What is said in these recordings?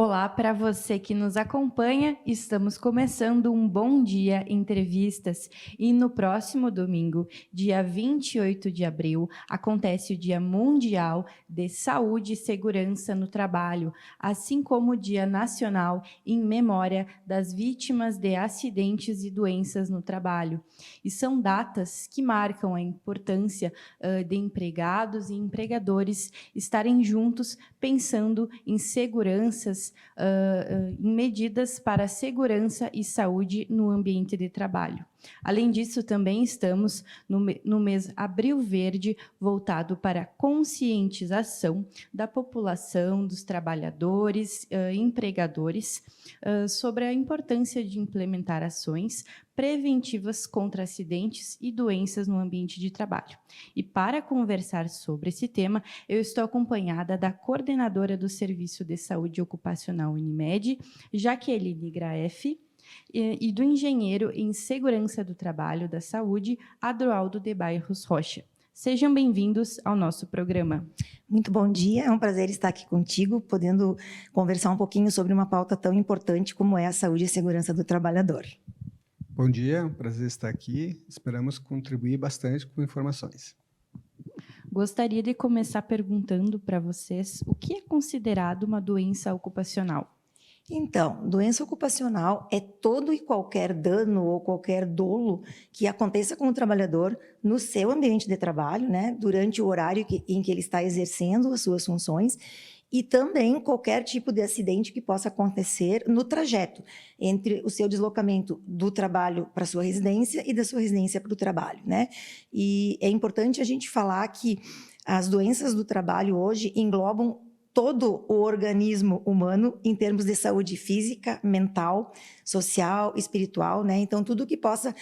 Olá para você que nos acompanha, estamos começando um Bom Dia Entrevistas e no próximo domingo, dia 28 de abril, acontece o Dia Mundial de Saúde e Segurança no Trabalho, assim como o Dia Nacional em memória das vítimas de acidentes e doenças no trabalho. E são datas que marcam a importância de empregados e empregadores estarem juntos pensando em seguranças, em medidas para segurança e saúde no ambiente de trabalho. Além disso, também estamos no mês Abril Verde, voltado para a conscientização da população, dos trabalhadores, empregadores, sobre a importância de implementar ações preventivas contra acidentes e doenças no ambiente de trabalho. E para conversar sobre esse tema, eu estou acompanhada da coordenadora do Serviço de Saúde Ocupacional Unimed, Jaqueline Graeff, e do engenheiro em Segurança do Trabalho da Saúde, Adroaldo de Bairros Rocha. Sejam bem-vindos ao nosso programa. Muito bom dia, é um prazer estar aqui contigo, podendo conversar um pouquinho sobre uma pauta tão importante como é a saúde e segurança do trabalhador. Bom dia, é um prazer estar aqui. Esperamos contribuir bastante com informações. Gostaria de começar perguntando para vocês o que é considerado uma doença ocupacional. Então, doença ocupacional é todo e qualquer dano ou qualquer dolo que aconteça com o trabalhador no seu ambiente de trabalho, né, durante o horário em que ele está exercendo as suas funções, e também qualquer tipo de acidente que possa acontecer no trajeto entre o seu deslocamento do trabalho para a sua residência e da sua residência para o trabalho, né? E é importante a gente falar que as doenças do trabalho hoje englobam todo o organismo humano em termos de saúde física, mental, social, espiritual, né? Então, tudo que possa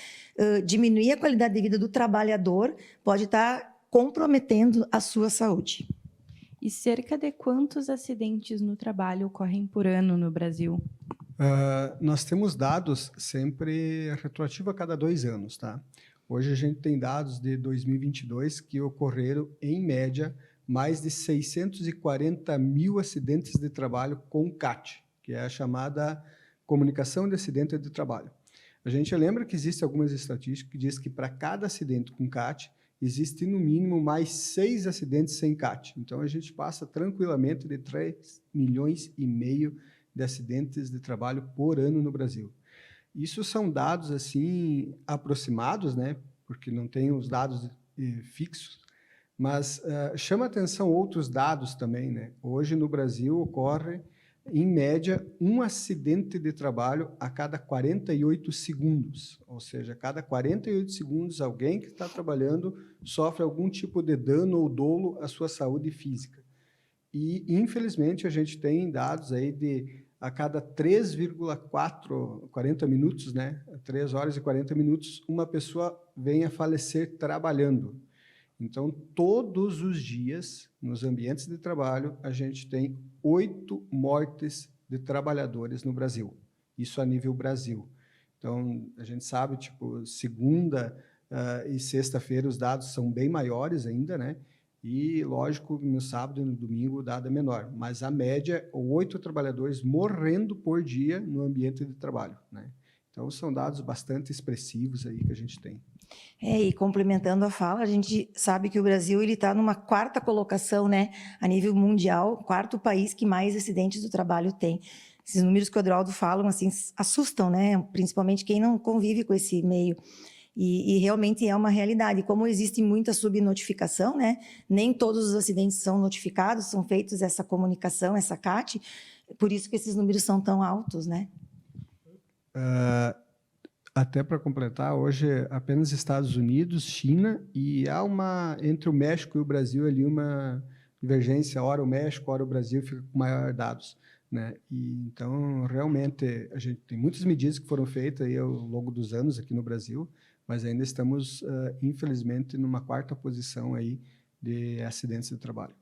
diminuir a qualidade de vida do trabalhador pode estar comprometendo a sua saúde. E cerca de quantos acidentes no trabalho ocorrem por ano no Brasil? Nós temos dados sempre retroativo a cada 2 anos, tá? Hoje a gente tem dados de 2022 que ocorreram, em média, mais de 640 mil acidentes de trabalho com CAT, que é a chamada Comunicação de Acidente de Trabalho. A gente lembra que existem algumas estatísticas que dizem que para cada acidente com CAT, existe no mínimo mais 6 acidentes sem CAT. Então, a gente passa tranquilamente de 3,5 milhões de acidentes de trabalho por ano no Brasil. Isso são dados assim aproximados, né? Porque não tem os dados fixos, mas chama atenção outros dados também, né? Hoje, no Brasil, ocorre, em média, um acidente de trabalho a cada 48 segundos. Ou seja, a cada 48 segundos, alguém que está trabalhando sofre algum tipo de dano ou dolo à sua saúde física. E, infelizmente, a gente tem dados aí de a cada 40 minutos, né? 3 horas e 40 minutos, uma pessoa vem a falecer trabalhando. Então, todos os dias, nos ambientes de trabalho, a gente tem 8 mortes de trabalhadores no Brasil. Isso a nível Brasil. Então, a gente sabe, tipo, segunda e sexta-feira os dados são bem maiores ainda, né? E, lógico, no sábado e no domingo o dado é menor. Mas a média, 8 trabalhadores morrendo por dia no ambiente de trabalho, né? Então, são dados bastante expressivos aí que a gente tem. E complementando a fala, a gente sabe que o Brasil está numa 4ª colocação, né, a nível mundial, 4º país que mais acidentes do trabalho tem. Esses números que o Adroaldo falam, assim, assustam, né, principalmente quem não convive com esse meio. E realmente é uma realidade. Como existe muita subnotificação, né, nem todos os acidentes são notificados, são feitos essa comunicação, essa CAT, por isso que esses números são tão altos, né? Até para completar, hoje apenas Estados Unidos, China, e há entre o México e o Brasil ali uma divergência, ora o México, ora o Brasil fica com maior dados, né? E, então, realmente, a gente tem muitas medidas que foram feitas aí ao longo dos anos aqui no Brasil, mas ainda estamos, infelizmente, numa 4ª posição aí de acidentes de trabalho.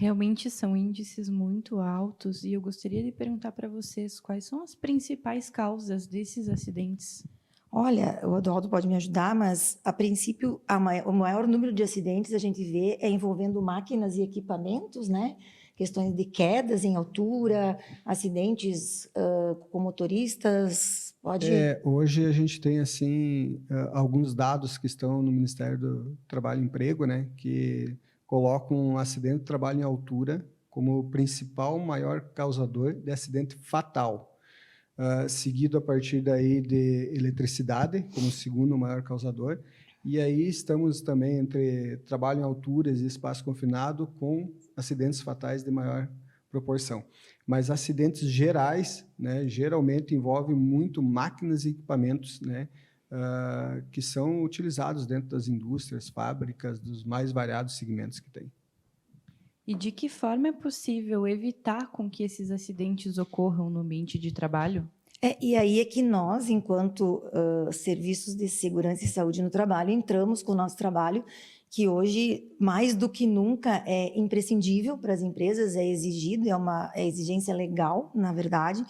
Realmente são índices muito altos e eu gostaria de perguntar para vocês quais são as principais causas desses acidentes. Olha, o Adroaldo pode me ajudar, mas, a princípio, o maior número de acidentes a gente vê é envolvendo máquinas e equipamentos, né, questões de quedas em altura, acidentes com motoristas? Pode... Hoje a gente tem assim alguns dados que estão no Ministério do Trabalho e Emprego, né, que colocam um acidente de trabalho em altura como o principal maior causador de acidente fatal. Seguido a partir daí de eletricidade, como segundo maior causador, e aí estamos também entre trabalho em alturas e espaço confinado com acidentes fatais de maior proporção. Mas acidentes gerais, né, geralmente envolvem muito máquinas e equipamentos, né, que são utilizados dentro das indústrias, fábricas, dos mais variados segmentos que tem. E de que forma é possível evitar com que esses acidentes ocorram no ambiente de trabalho? E aí é que nós, enquanto serviços de segurança e saúde no trabalho, entramos com o nosso trabalho, que hoje, mais do que nunca, é imprescindível para as empresas, é exigido, é exigência legal, na verdade.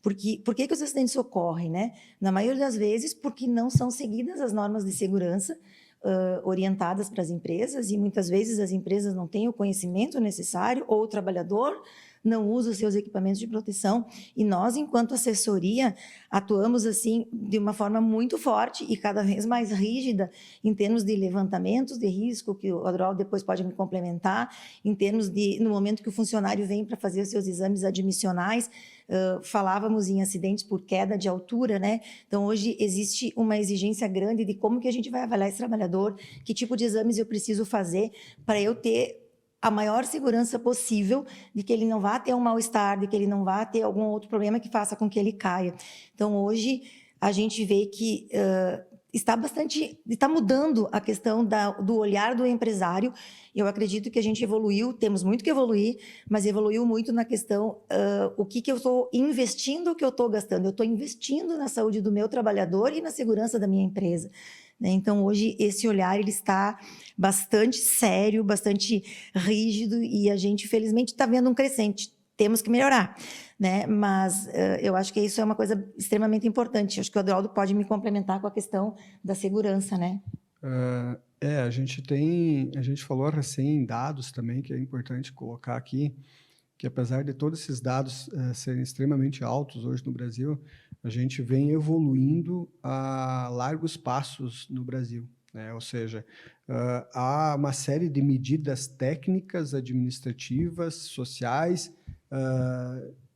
Por que os acidentes ocorrem, né? Na maioria das vezes, porque não são seguidas as normas de segurança orientadas para as empresas, e muitas vezes as empresas não têm o conhecimento necessário, ou o trabalhador não usa os seus equipamentos de proteção, e nós, enquanto assessoria, atuamos assim de uma forma muito forte e cada vez mais rígida em termos de levantamentos de risco, que o Adroaldo depois pode me complementar, em termos de, no momento que o funcionário vem para fazer os seus exames admissionais, falávamos em acidentes por queda de altura, né? Então, hoje existe uma exigência grande de como que a gente vai avaliar esse trabalhador, que tipo de exames eu preciso fazer para eu ter a maior segurança possível de que ele não vá ter um mal-estar, de que ele não vá ter algum outro problema que faça com que ele caia. Então, hoje, a gente vê que está mudando a questão do olhar do empresário. Eu acredito que a gente evoluiu, temos muito que evoluir, mas evoluiu muito na questão o que eu estou investindo, o que eu estou gastando. Eu estou investindo na saúde do meu trabalhador e na segurança da minha empresa. Então, hoje, esse olhar ele está bastante sério, bastante rígido, e a gente, felizmente, está vendo um crescente. Temos que melhorar, né? Mas eu acho que isso é uma coisa extremamente importante. Acho que o Adroaldo pode me complementar com a questão da segurança, né? A gente falou recém em dados também, que é importante colocar aqui, que apesar de todos esses dados serem extremamente altos hoje no Brasil, a gente vem evoluindo a largos passos no Brasil, né? Ou seja, há uma série de medidas técnicas, administrativas, sociais,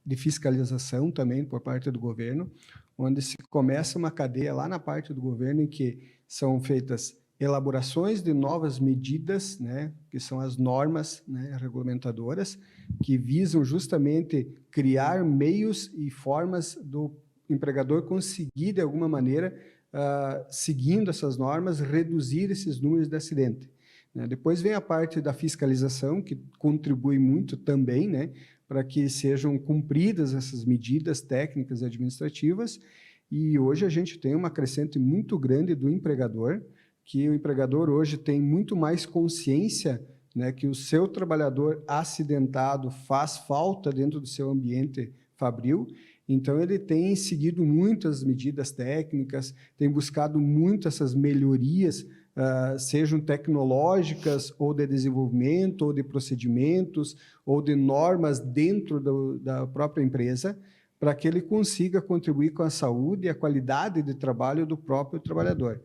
de fiscalização também por parte do governo, onde se começa uma cadeia lá na parte do governo em que são feitas elaborações de novas medidas, né, que são as normas, né, regulamentadoras, que visam justamente criar meios e formas do empregador conseguir, de alguma maneira, seguindo essas normas, reduzir esses números de acidente, né? Depois vem a parte da fiscalização, que contribui muito também, né, para que sejam cumpridas essas medidas técnicas e administrativas, e hoje a gente tem uma crescente muito grande do empregador, que o empregador hoje tem muito mais consciência, né, que o seu trabalhador acidentado faz falta dentro do seu ambiente fabril. Então, ele tem seguido muitas medidas técnicas, tem buscado muito essas melhorias, sejam tecnológicas, ou de desenvolvimento, ou de procedimentos, ou de normas dentro da própria empresa, para que ele consiga contribuir com a saúde e a qualidade de trabalho do próprio trabalhador.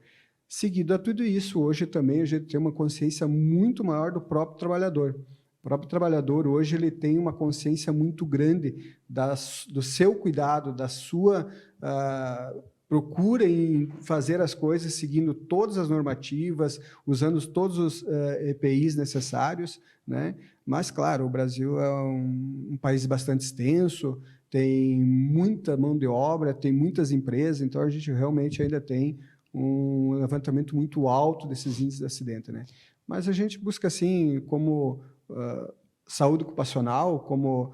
Seguido a tudo isso, hoje também a gente tem uma consciência muito maior do próprio trabalhador. O próprio trabalhador hoje ele tem uma consciência muito grande do seu cuidado, da sua procura em fazer as coisas seguindo todas as normativas, usando todos os EPIs necessários, né? Mas, claro, o Brasil é um país bastante extenso, tem muita mão de obra, tem muitas empresas, então a gente realmente ainda tem um levantamento muito alto desses índices de acidente, né? Mas a gente busca, assim, como saúde ocupacional, como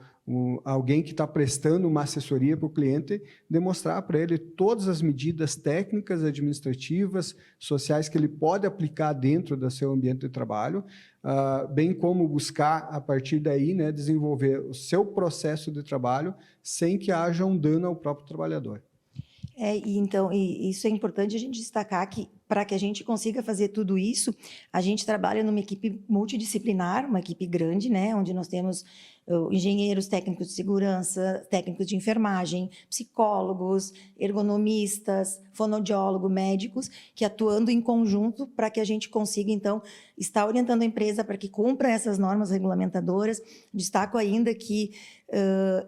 alguém que está prestando uma assessoria para o cliente, demonstrar para ele todas as medidas técnicas, administrativas, sociais que ele pode aplicar dentro do seu ambiente de trabalho, bem como buscar, a partir daí, né, desenvolver o seu processo de trabalho sem que haja um dano ao próprio trabalhador. Então, isso é importante a gente destacar que para que a gente consiga fazer tudo isso, a gente trabalha numa equipe multidisciplinar, uma equipe grande, né, onde nós temos engenheiros, técnicos de segurança, técnicos de enfermagem, psicólogos, ergonomistas, fonoaudiólogos, médicos, que atuando em conjunto para que a gente consiga, então, estar orientando a empresa para que cumpra essas normas regulamentadoras. Destaco ainda que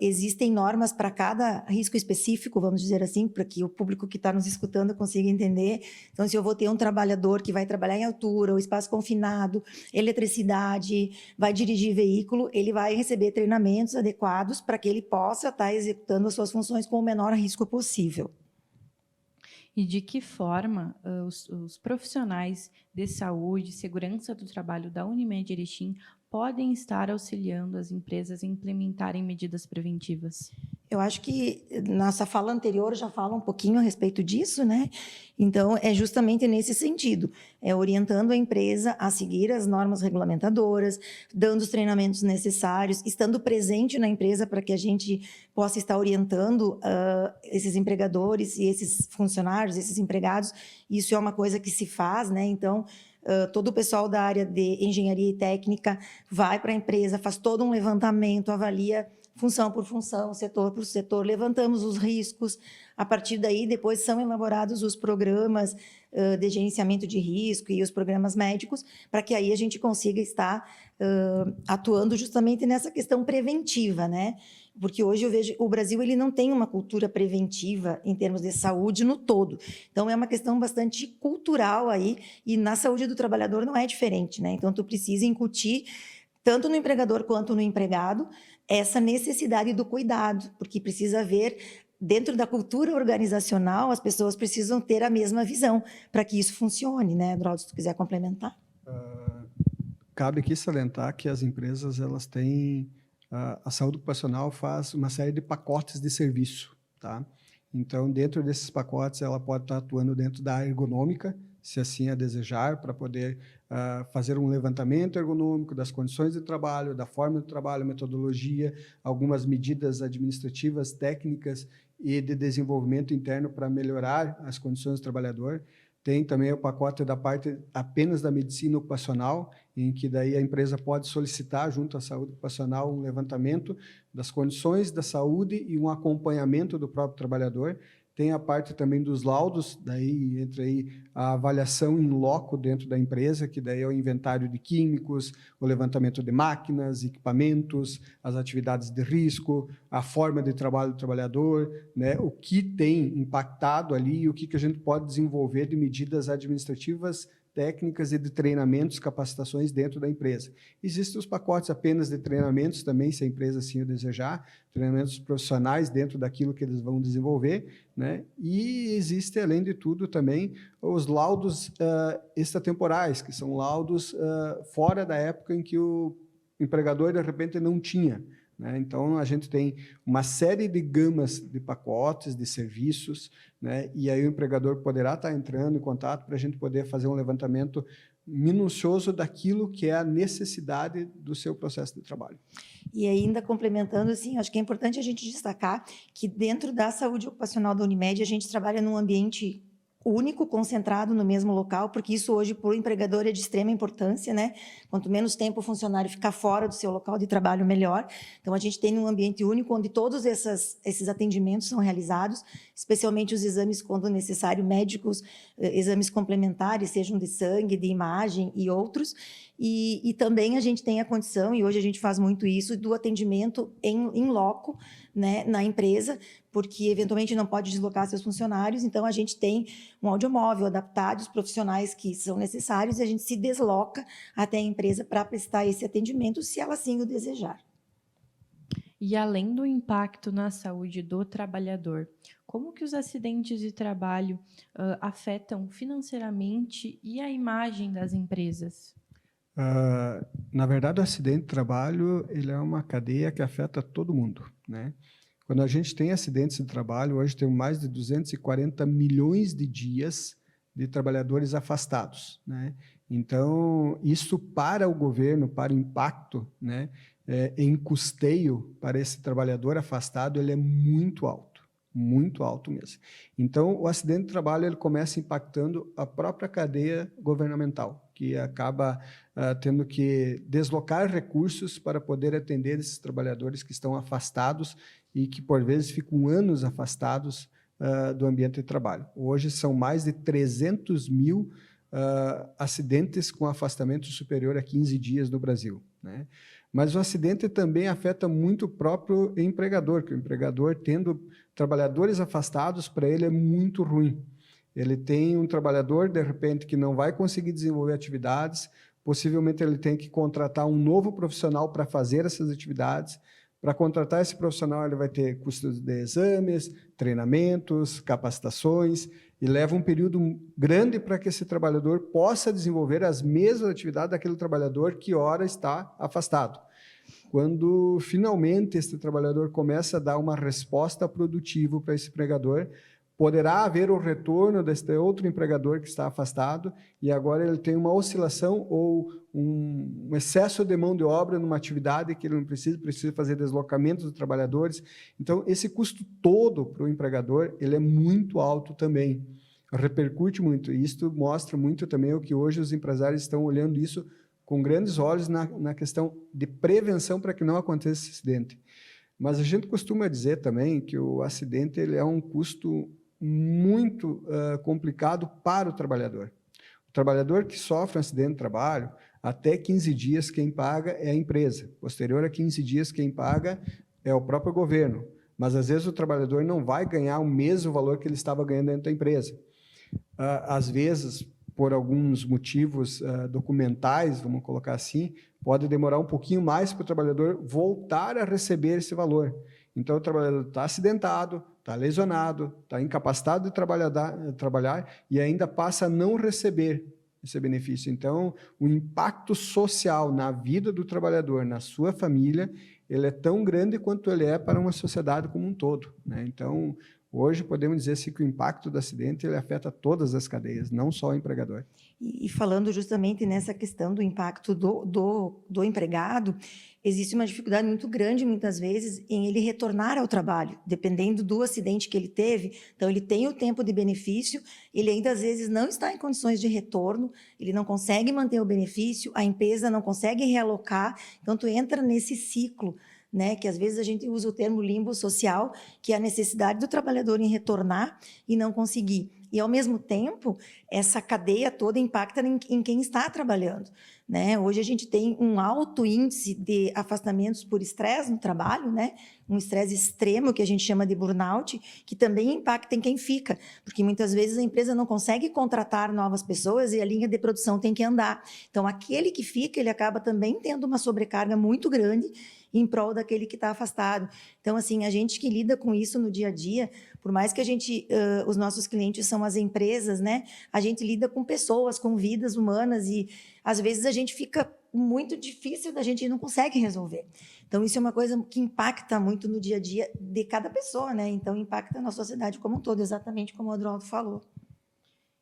existem normas para cada risco específico, vamos dizer assim, para que o público que está nos escutando consiga entender. Então, se eu vou ter um trabalhador que vai trabalhar em altura, ou espaço confinado, eletricidade, vai dirigir veículo, ele vai receber treinamentos adequados para que ele possa estar executando as suas funções com o menor risco possível. E de que forma os profissionais de saúde e segurança do trabalho da Unimed Erechim podem estar auxiliando as empresas a implementarem medidas preventivas? Eu acho que nossa fala anterior já fala um pouquinho a respeito disso, né? Então, é justamente nesse sentido, orientando a empresa a seguir as normas regulamentadoras, dando os treinamentos necessários, estando presente na empresa para que a gente possa estar orientando esses empregadores e esses funcionários, esses empregados. Isso é uma coisa que se faz, né? Então, todo o pessoal da área de engenharia e técnica vai para a empresa, faz todo um levantamento, avalia função por função, setor por setor, levantamos os riscos. A partir daí, depois são elaborados os programas de gerenciamento de risco e os programas médicos, para que aí a gente consiga estar atuando justamente nessa questão preventiva, né? Porque hoje eu vejo o Brasil ele não tem uma cultura preventiva em termos de saúde no todo. Então, é uma questão bastante cultural aí, e na saúde do trabalhador não é diferente, né? Então, tu precisa incutir, tanto no empregador quanto no empregado, essa necessidade do cuidado, porque precisa haver, dentro da cultura organizacional, as pessoas precisam ter a mesma visão para que isso funcione, né, Droldo, se tu quiser complementar. Cabe aqui salientar que as empresas elas têm, a saúde ocupacional faz uma série de pacotes de serviço, tá? Então, dentro desses pacotes, ela pode estar atuando dentro da ergonômica, se assim a desejar, para poder fazer um levantamento ergonômico das condições de trabalho, da forma de trabalho, metodologia, algumas medidas administrativas, técnicas e de desenvolvimento interno para melhorar as condições do trabalhador. Tem também o pacote da parte apenas da medicina ocupacional, em que daí a empresa pode solicitar junto à saúde ocupacional um levantamento das condições da saúde e um acompanhamento do próprio trabalhador. Tem a parte também dos laudos, daí entra aí a avaliação in loco dentro da empresa, que daí é o inventário de químicos, o levantamento de máquinas, equipamentos, as atividades de risco, a forma de trabalho do trabalhador, né, o que tem impactado ali e o que a gente pode desenvolver de medidas administrativas, técnicas e de treinamentos, capacitações dentro da empresa. Existem os pacotes apenas de treinamentos também, se a empresa assim o desejar, treinamentos profissionais dentro daquilo que eles vão desenvolver, né? E existe, além de tudo, também os laudos extratemporais, que são laudos fora da época em que o empregador, de repente, não tinha, né? Então, a gente tem uma série de gamas de pacotes, de serviços, né? E aí o empregador poderá estar entrando em contato para a gente poder fazer um levantamento minucioso daquilo que é a necessidade do seu processo de trabalho. E ainda complementando, assim, acho que é importante a gente destacar que dentro da saúde ocupacional da Unimed, a gente trabalha num ambiente único, concentrado no mesmo local, porque isso hoje para o empregador é de extrema importância, né? Quanto menos tempo o funcionário ficar fora do seu local de trabalho, melhor. Então, a gente tem um ambiente único onde todos esses atendimentos são realizados, especialmente os exames, quando necessário, médicos, exames complementares, sejam de sangue, de imagem e outros. E também a gente tem a condição, e hoje a gente faz muito isso, do atendimento em loco, né, na empresa, porque eventualmente não pode deslocar seus funcionários, então a gente tem um audiomóvel adaptado, os profissionais que são necessários, e a gente se desloca até a empresa para prestar esse atendimento, se ela assim o desejar. E além do impacto na saúde do trabalhador, como que os acidentes de trabalho afetam financeiramente e a imagem das empresas? Na verdade, o acidente de trabalho ele é uma cadeia que afeta todo mundo, né? Quando a gente tem acidentes de trabalho, hoje temos mais de 240 milhões de dias de trabalhadores afastados, né? Então, isso para o governo, para o impacto, né, em custeio para esse trabalhador afastado, ele é muito alto, muito alto mesmo. Então, o acidente de trabalho ele começa impactando a própria cadeia governamental, que acaba tendo que deslocar recursos para poder atender esses trabalhadores que estão afastados e que, por vezes, ficam anos afastados do ambiente de trabalho. Hoje, são mais de 300 mil acidentes com afastamento superior a 15 dias no Brasil, né? Mas o acidente também afeta muito o próprio empregador, que o empregador, tendo trabalhadores afastados, para ele é muito ruim. Ele tem um trabalhador, de repente, que não vai conseguir desenvolver atividades, possivelmente ele tem que contratar um novo profissional para fazer essas atividades. Para contratar esse profissional, ele vai ter custos de exames, treinamentos, capacitações, e leva um período grande para que esse trabalhador possa desenvolver as mesmas atividades daquele trabalhador que ora está afastado. Quando finalmente esse trabalhador começa a dar uma resposta produtiva para esse empregador, poderá haver o retorno deste outro empregador que está afastado e agora ele tem uma oscilação ou um excesso de mão de obra numa atividade que ele não precisa fazer deslocamentos dos trabalhadores. Então, esse custo todo para o empregador, ele é muito alto também, repercute muito. E isto mostra muito também o que hoje os empresários estão olhando isso com grandes olhos na questão de prevenção para que não aconteça esse acidente. Mas a gente costuma dizer também que o acidente ele é um custo muito complicado para o trabalhador. O trabalhador que sofre um acidente de trabalho, até 15 dias quem paga é a empresa. Posterior a 15 dias quem paga é o próprio governo. Mas às vezes o trabalhador não vai ganhar o mesmo valor que ele estava ganhando dentro da empresa. Às vezes, por alguns motivos documentais, vamos colocar assim, pode demorar um pouquinho mais para o trabalhador voltar a receber esse valor. Então, o trabalhador está acidentado, está lesionado, está incapacitado de trabalhar e ainda passa a não receber esse benefício. Então, o impacto social na vida do trabalhador, na sua família, ele é tão grande quanto ele é para uma sociedade como um todo, né? Então, hoje podemos dizer assim, que o impacto do acidente ele afeta todas as cadeias, não só o empregador. E falando justamente nessa questão do impacto do empregado, existe uma dificuldade muito grande, muitas vezes, em ele retornar ao trabalho, dependendo do acidente que ele teve. Então, ele tem o tempo de benefício, ele ainda, às vezes, não está em condições de retorno, ele não consegue manter o benefício, a empresa não consegue realocar, então, tu entra nesse ciclo, né, que às vezes a gente usa o termo limbo social, que é a necessidade do trabalhador em retornar e não conseguir. E, ao mesmo tempo, essa cadeia toda impacta em quem está trabalhando, né? Hoje a gente tem um alto índice de afastamentos por estresse no trabalho, né? Um estresse extremo, que a gente chama de burnout, que também impacta em quem fica, porque muitas vezes a empresa não consegue contratar novas pessoas e a linha de produção tem que andar. Então, aquele que fica, ele acaba também tendo uma sobrecarga muito grande em prol daquele que está afastado. Então, assim, a gente que lida com isso no dia a dia, por mais que a gente, os nossos clientes são as empresas, né? A gente lida com pessoas, com vidas humanas e, às vezes, a gente fica muito difícil, a gente não consegue resolver. Então, isso é uma coisa que impacta muito no dia a dia de cada pessoa, né? Então, impacta na sociedade como um todo, exatamente como o Adroaldo falou.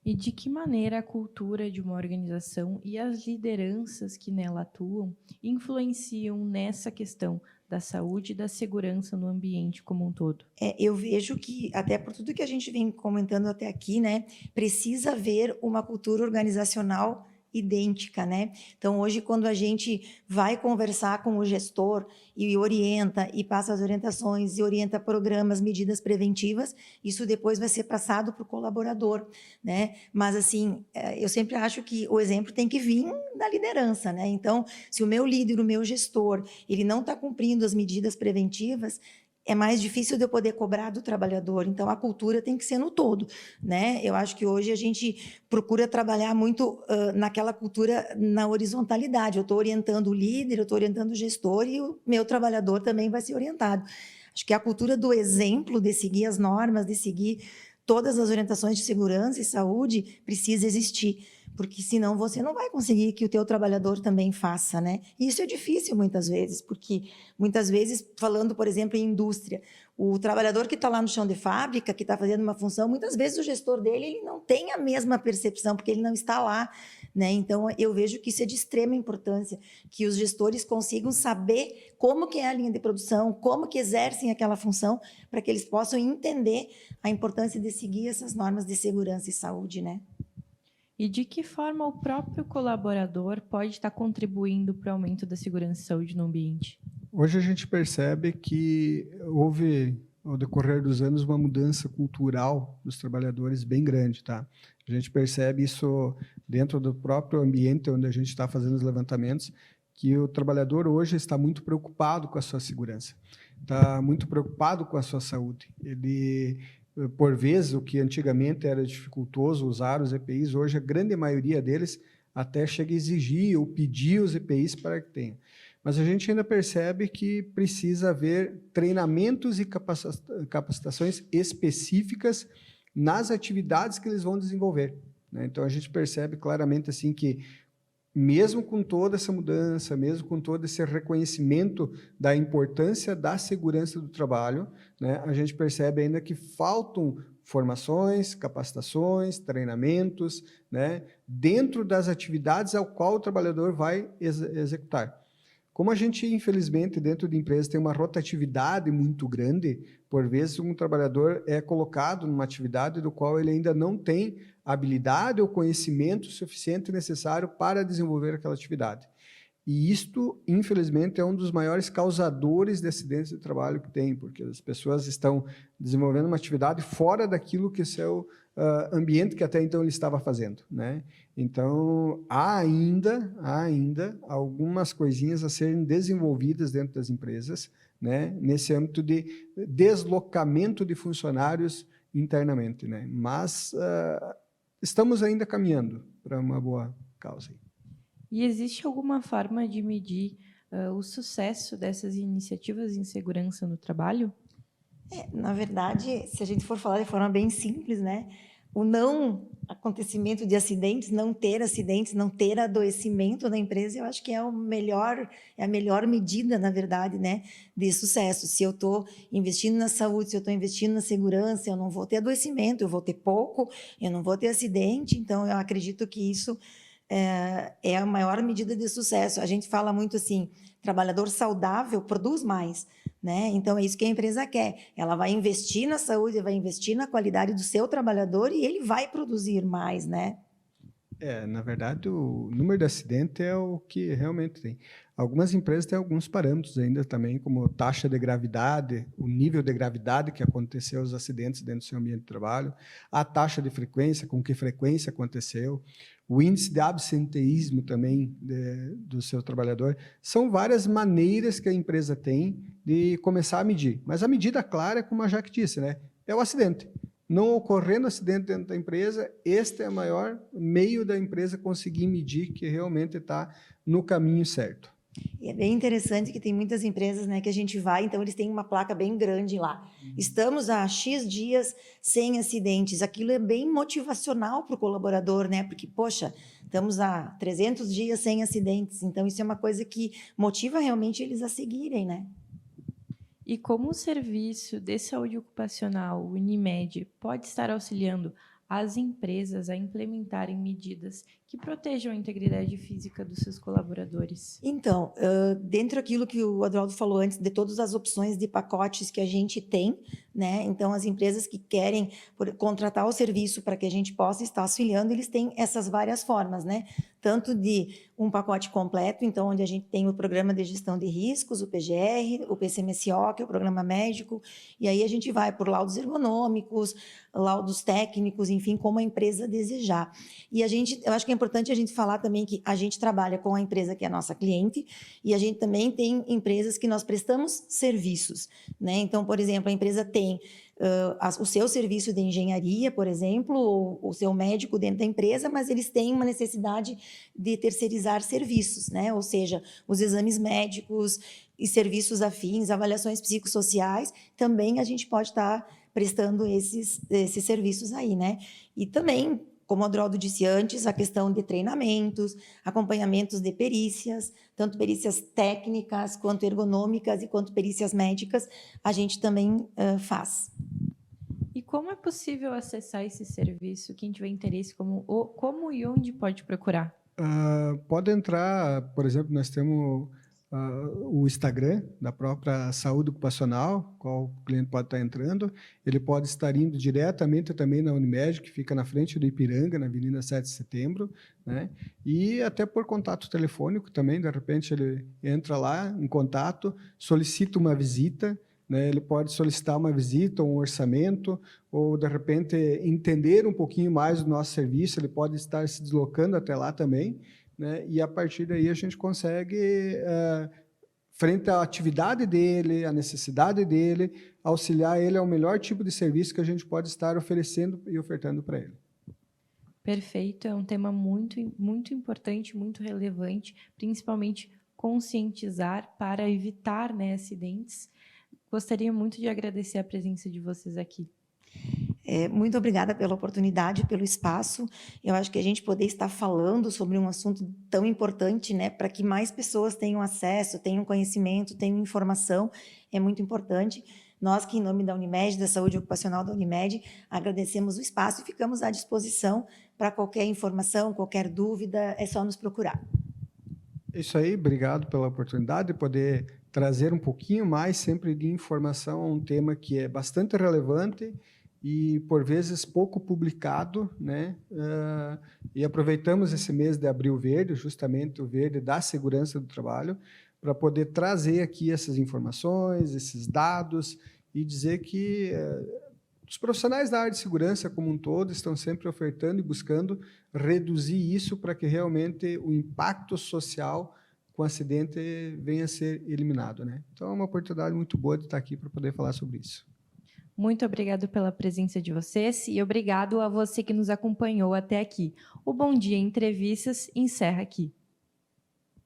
E de que maneira a cultura de uma organização e as lideranças que nela atuam influenciam nessa questão da saúde e da segurança no ambiente como um todo? Eu vejo que, até por tudo que a gente vem comentando até aqui, né, precisa haver uma cultura organizacional idêntica, né? Então, hoje, quando a gente vai conversar com o gestor e orienta, e passa as orientações, e orienta programas, medidas preventivas, isso depois vai ser passado para o colaborador, né? Mas, assim, eu sempre acho que o exemplo tem que vir da liderança, né? Então, se o meu líder, o meu gestor, ele não está cumprindo as medidas preventivas, é mais difícil de eu poder cobrar do trabalhador. Então, a cultura tem que ser no todo, né? Eu acho que hoje a gente procura trabalhar muito naquela cultura, na horizontalidade. Eu estou orientando o líder, eu estou orientando o gestor e o meu trabalhador também vai ser orientado. Acho que a cultura do exemplo, de seguir as normas, de seguir todas as orientações de segurança e saúde precisa existir, porque senão você não vai conseguir que o teu trabalhador também faça, né? E isso é difícil muitas vezes, porque muitas vezes, falando, por exemplo, em indústria, o trabalhador que está lá no chão de fábrica, que está fazendo uma função, muitas vezes o gestor dele ele não tem a mesma percepção, porque ele não está lá, né? Então, eu vejo que isso é de extrema importância, que os gestores consigam saber como que é a linha de produção, como que exercem aquela função, para que eles possam entender a importância de seguir essas normas de segurança e saúde, né? E de que forma o próprio colaborador pode estar contribuindo para o aumento da segurança e saúde no ambiente? Hoje a gente percebe que houve, ao decorrer dos anos, uma mudança cultural dos trabalhadores bem grande, tá? A gente percebe isso dentro do próprio ambiente onde a gente está fazendo os levantamentos, que o trabalhador hoje está muito preocupado com a sua segurança, está muito preocupado com a sua saúde. Ele, por vezes, o que antigamente era dificultoso usar os EPIs, hoje a grande maioria deles até chega a exigir ou pedir os EPIs para que tenha. Mas a gente ainda percebe que precisa haver treinamentos e capacitações específicas nas atividades que eles vão desenvolver, né? Então, a gente percebe claramente assim que, mesmo com toda essa mudança, mesmo com todo esse reconhecimento da importância da segurança do trabalho, né, a gente percebe ainda que faltam formações, capacitações, treinamentos, né, dentro das atividades ao qual o trabalhador vai executar. Como a gente, infelizmente, dentro de empresas tem uma rotatividade muito grande, por vezes um trabalhador é colocado numa atividade do qual ele ainda não tem habilidade ou conhecimento suficiente necessário para desenvolver aquela atividade. E isto, infelizmente, é um dos maiores causadores de acidentes de trabalho que tem, porque as pessoas estão desenvolvendo uma atividade fora daquilo que é seu ambiente que até então ele estava fazendo, né? Então, há ainda algumas coisinhas a serem desenvolvidas dentro das empresas, né? Nesse âmbito de deslocamento de funcionários internamente, né? Mas estamos ainda caminhando para uma boa causa. E existe alguma forma de medir o sucesso dessas iniciativas em segurança no trabalho? Na verdade, se a gente for falar de forma bem simples, né? O não acontecimento de acidentes, não ter adoecimento na empresa, eu acho que é a melhor medida, na verdade, né, de sucesso. Se eu estou investindo na saúde, se eu estou investindo na segurança, eu não vou ter adoecimento, eu vou ter pouco, eu não vou ter acidente. Então, eu acredito que isso é a maior medida de sucesso. A gente fala muito assim, trabalhador saudável produz mais, né? Então, é isso que a empresa quer. Ela vai investir na saúde, vai investir na qualidade do seu trabalhador e ele vai produzir mais, né? Na verdade, o número de acidente é o que realmente tem. Algumas empresas têm alguns parâmetros ainda também, como taxa de gravidade, o nível de gravidade que aconteceu os acidentes dentro do seu ambiente de trabalho, a taxa de frequência, com que frequência aconteceu, o índice de absenteísmo também do seu trabalhador. São várias maneiras que a empresa tem de começar a medir. Mas a medida clara, como a Jaque disse, né, é o acidente. Não ocorrendo acidente dentro da empresa, este é o maior meio da empresa conseguir medir que realmente está no caminho certo. E é bem interessante que tem muitas empresas, né, que a gente vai, então eles têm uma placa bem grande lá. Estamos há X dias sem acidentes. Aquilo é bem motivacional para o colaborador, né? Porque, poxa, estamos há 300 dias sem acidentes. Então, isso é uma coisa que motiva realmente eles a seguirem, né? E como o serviço de saúde ocupacional, o Unimed, pode estar auxiliando as empresas a implementarem medidas que protejam a integridade física dos seus colaboradores? Então, dentro daquilo que o Adroaldo falou antes, de todas as opções de pacotes que a gente tem, né? Então, as empresas que querem contratar o serviço para que a gente possa estar auxiliando, eles têm essas várias formas, né? Tanto de um pacote completo, então, onde a gente tem o Programa de Gestão de Riscos, o PGR, o PCMSO, que é o Programa Médico, e aí a gente vai por laudos ergonômicos, laudos técnicos, enfim, como a empresa desejar. E eu acho que é importante a gente falar também que a gente trabalha com a empresa que é a nossa cliente, e a gente também tem empresas que nós prestamos serviços, né? Então, por exemplo, a empresa tem o seu serviço de engenharia, por exemplo, ou o seu médico dentro da empresa, mas eles têm uma necessidade de terceirizar serviços, né? Ou seja, os exames médicos e serviços afins, avaliações psicossociais, também a gente pode estar prestando esses serviços aí, né? E também, como o Adroaldo disse antes, a questão de treinamentos, acompanhamentos de perícias, tanto perícias técnicas, quanto ergonômicas e quanto perícias médicas, a gente também faz. E como é possível acessar esse serviço? Quem tiver interesse, como e onde pode procurar? Pode entrar, por exemplo, nós temos o Instagram da própria saúde ocupacional, qual o cliente pode estar entrando. Ele pode estar indo diretamente também na Unimed, que fica na frente do Ipiranga, na Avenida 7 de Setembro, né? E até por contato telefônico também, de repente ele entra lá em contato, solicita uma visita, né? Ele pode solicitar uma visita, um orçamento, ou de repente entender um pouquinho mais do nosso serviço, ele pode estar se deslocando até lá também, né? E a partir daí a gente consegue, frente à atividade dele, à necessidade dele, auxiliar ele ao melhor tipo de serviço que a gente pode estar oferecendo e ofertando para ele. Perfeito, é um tema muito, muito importante, muito relevante, principalmente conscientizar para evitar, né, acidentes. Gostaria muito de agradecer a presença de vocês aqui. Muito obrigada pela oportunidade, pelo espaço. Eu acho que a gente poder estar falando sobre um assunto tão importante, né, para que mais pessoas tenham acesso, tenham conhecimento, tenham informação, é muito importante. Nós que, em nome da Unimed, da Saúde Ocupacional da Unimed, agradecemos o espaço e ficamos à disposição para qualquer informação, qualquer dúvida, é só nos procurar. Isso aí, obrigado pela oportunidade de poder trazer um pouquinho mais sempre de informação a um tema que é bastante relevante e, por vezes, pouco publicado, né? E aproveitamos esse mês de Abril Verde, justamente o verde da segurança do trabalho, para poder trazer aqui essas informações, esses dados e dizer que os profissionais da área de segurança como um todo estão sempre ofertando e buscando reduzir isso para que realmente o impacto social com o acidente venha a ser eliminado, né? Então, é uma oportunidade muito boa de estar aqui para poder falar sobre isso. Muito obrigado pela presença de vocês e obrigado a você que nos acompanhou até aqui. O Bom Dia Entrevistas encerra aqui.